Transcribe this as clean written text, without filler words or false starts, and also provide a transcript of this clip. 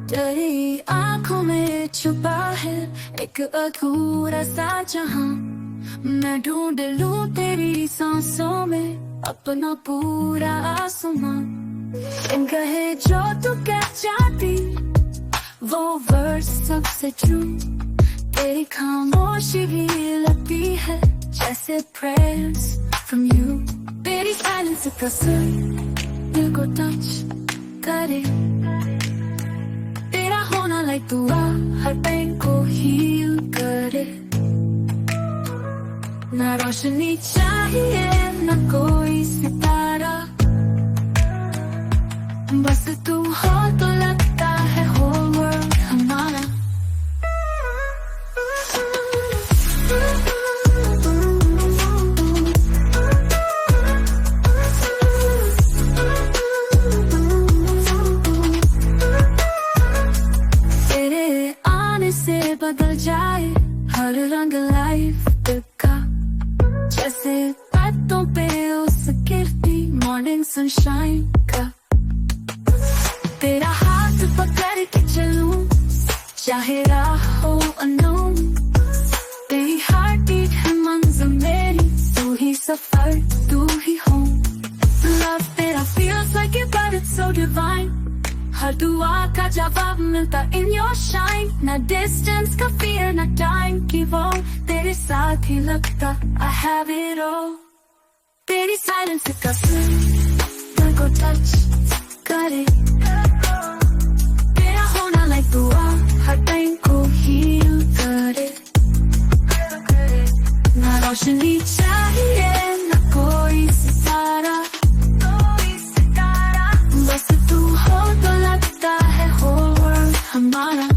तेरी आंखों में छुपा है एक अधूरा सा जहां। मैं ढूंढ लूं तेरी सांसों में अपना पूरा आसमां। इन कहे जो तू कह जाती वो वर्ड्स सबसे ट्रू। तेरी खामोशी भी लगती है जैसे prayers from you। तेरी साइलेंस का सुर दिल को टच करे। तेरा होना लाइक दुआ हर पेन को हील करे। ना रोशनी चाहिए ना कोई सितारा, बस तू हो तो लगता है whole world हमारा। तेरे आने से बदल जाए हर रंग लाइफ का, जैसे बातों पे उस गिरती मॉर्निंग सनशाइन का। तेरा हाथ पकड़ के चलूं चाहे राह हो अननोन। तेरी हार्ट बीट है मंजिल मेरी, तू ही सफर तू ही होम। लव तेरा feels like it but it's so divine। हर दुआ का जवाब मिलता in your shine। ना distance का fear ना time की वो, तेरे साथ ही लगता I have it all। तेरी silence का सुर दिल को touch करे। तेरा होना like दुआ हर टाइम को heal करे। ना रोशनी चाहिए ना कोई सितारा, बस तू हो तो लगता है whole world हमारा।